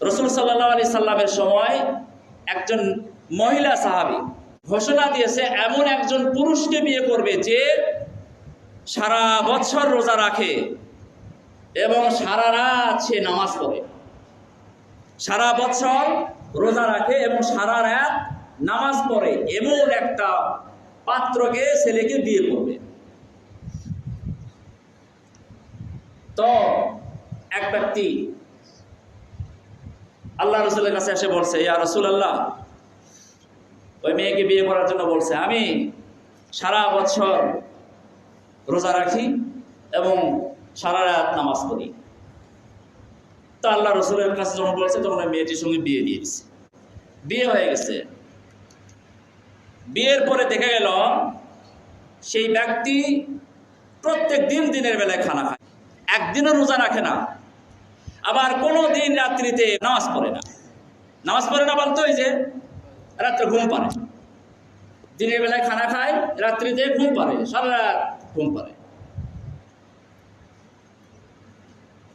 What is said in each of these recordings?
রাসূল সাল্লাল্লাহু আলাইহি সাল্লামের সময় একজন মহিলা সাহাবী ঘোষণা দিয়েছে এমন একজন পুরুষকে বিয়ে করবে যে সারা বছর রোজা রাখে এবং সারা রাত সে নামাজ পড়ে। সারা বছর রোজা রাখে এবং সারা রাত নামাজ পড়ে এমন একটা পাত্রকে ছেলেকে বিয়ে করবে। তো এক ব্যক্তি আল্লাহ রাসূলের কাছে এসে বলছে, ইয়া রাসূলুল্লাহ, ওই মেয়েকে বিয়ে করার জন্য বলছে, আমি সারা বছর রোজা রাখি এবং সারা রাত নামাজ পড়ি। তো আল্লাহ রাসূলের কাছে যখন বলছে তখন ওই মেয়েটির সঙ্গে বিয়ে দিয়ে দিচ্ছে। বিয়ে হয়ে গেছে। বিয়ের পরে দেখা গেল সেই ব্যক্তি প্রত্যেক দিন দিনের বেলায় খানা খায়, একদিনও রোজা রাখে না, আবার কোনো দিন রাত্রিতে নামাজ পড়ে না। নামাজ পড়ে না বলতে ওই যে রাত্রে ঘুম পাড়ে, দিনের বেলায় খানা খায়, রাত্রিতে ঘুম পাড়ে, সারা রাত ঘুম পাড়ে।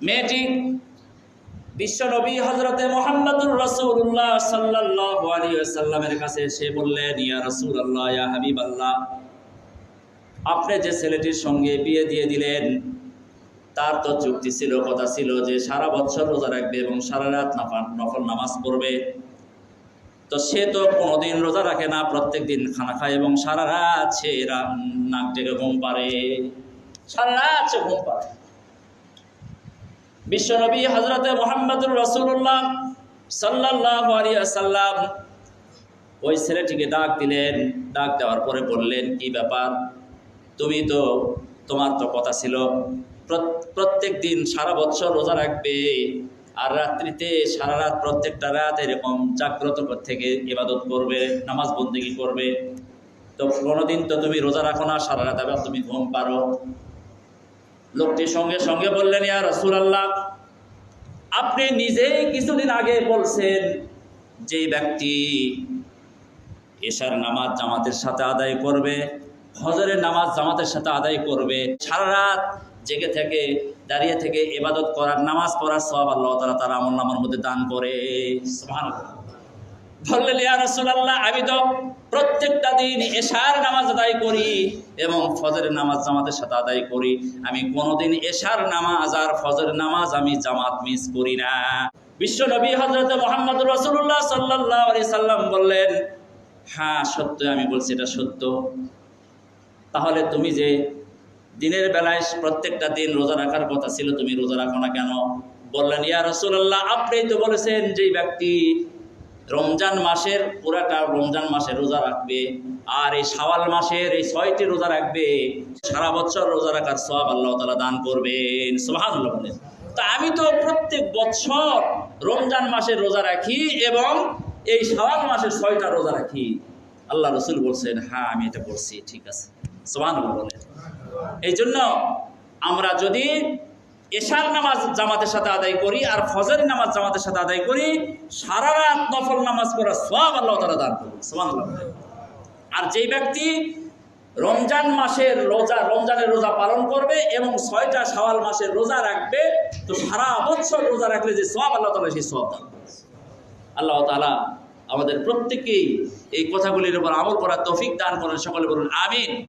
মেয়েটি বিশ্বনবী হযরতে মুহাম্মদুর রাসূলুল্লাহ সাল্লাল্লাহু আলাইহি ওয়াসাল্লামের কাছে এসে বললেন, ইয়া রাসূলুল্লাহ, ইয়া হাবিবাল্লাহ, আপনি যে ছেলেটির সঙ্গে বিয়ে দিয়ে দিলেন তার তো যুক্তি ছিল, কথা ছিল যে সারা বছর রোজা রাখবে এবং সারা রাত নফল নামাজ পড়বে। তো সে তো কোনোদিন রোজা রাখে না, প্রত্যেক দিন খানা খায় এবং সারা রাত সে নাক ডেকে ঘুম পাড়ে, সারা রাত সে ঘুম পাড়ে। বিশ্বনবী হযরতে মুহাম্মদুর রাসূলুল্লাহ সাল্লাল্লাহু আলাইহি ওয়াসাল্লাম ওই ছেলেটিকে ডাক দিলেন। ডাক দেওয়ার পরে বললেন, কি ব্যাপার, তোমার তো কথা ছিল প্রত্যেক দিন সারা বছর রোজা রাখবে আর রাত্রিতে সারা রাত প্রত্যেকটা রাত এরকম জাগ্রত থেকে ইবাদত করবে, নামাজ বন্দেগী করবে। তো কোনোদিন তো তুমি রোজা রাখো না, সারা রাত আবার তুমি ঘুম পারো। লোকটি সঙ্গে সঙ্গে বললেন, ইয়া রাসূলুল্লাহ, আপনি নিজেই কিছুদিন আগে বলছেন যে ব্যক্তি এশার নামাজ জামাতের সাথে আদায় করবে, ফজরের নামাজ জামাতের সাথে আদায় করবে, সারা রাত জেগে থেকে দাঁড়িয়ে থেকে ইবাদত করার, নামাজ পড়ার সওয়াব আল্লাহ তাআলা তার আমলনামার মধ্যে দান করে। সুবহানাল্লাহ। বললেন, ইয়া রাসূলুল্লাহ, আমি তো প্রত্যেকটা দিন এশার নামাজ আদায় করি এবং ফজরের নামাজ জামাতের সাথে আদায় করি, আমি কোনোদিন এশার নামাজ আর ফজরের নামাজ আমি জামাত মিস করি না। বিশ্বনবী হযরত মুহাম্মদুর রাসূলুল্লাহ সাল্লাল্লাহু আলাইহি সাল্লাম বললেন, হ্যাঁ সত্য, আমি বলছি এটা সত্য। তাহলে তুমি যে দিনের বেলায় প্রত্যেকটা দিন রোজা রাখার কথা ছিল, তুমি রোজা রাখো না কেন? বললেন, ইয়া রাসূলুল্লাহ, আপনিই তো বলেছেন যে ব্যক্তি রমজান মাসের পুরাটা রমজান মাসে রোজা রাখবে আর এই শাওয়াল মাসের এই 6টি রোজা রাখবে, সারা বছর রোজা রাখার সওয়াব আল্লাহ তাআলা দান করবেন। সুবহানাল্লাহ বলেন। তা আমি তো প্রত্যেক বছর রমজান মাসে রোজা রাখি এবং এই শাওয়াল মাসের 6টা রোজা রাখি। আল্লাহ রাসূল বলছেন, হ্যাঁ আমি এটা বলছি, ঠিক আছে। সুবহানাল্লাহ বলেন। এই জন্য আমরা যদি এশার নামাজ জামাতের সাথে আদায় করি আর ফজরের নামাজ জামাতের সাথে আদায় করি, সারা রাত নফল নামাজ পড়ার সওয়াব আল্লাহ তাআলা দান করবেন। সুবহানাল্লাহ। আর যেই ব্যক্তি রমজান মাসের রমজানের রোজা পালন করবে এবং 6টা শাওয়াল মাসের রোজা রাখবে, তো সারা বছর রোজা রাখলে যে সওয়াব আল্লাহ তাআলা সেই সওয়াব দান করবেন। আল্লাহ তাআলা আমাদের প্রত্যেককেই এই কথাগুলির উপর আমল করার তৌফিক দান করেন। সকলে বলুন আমিন।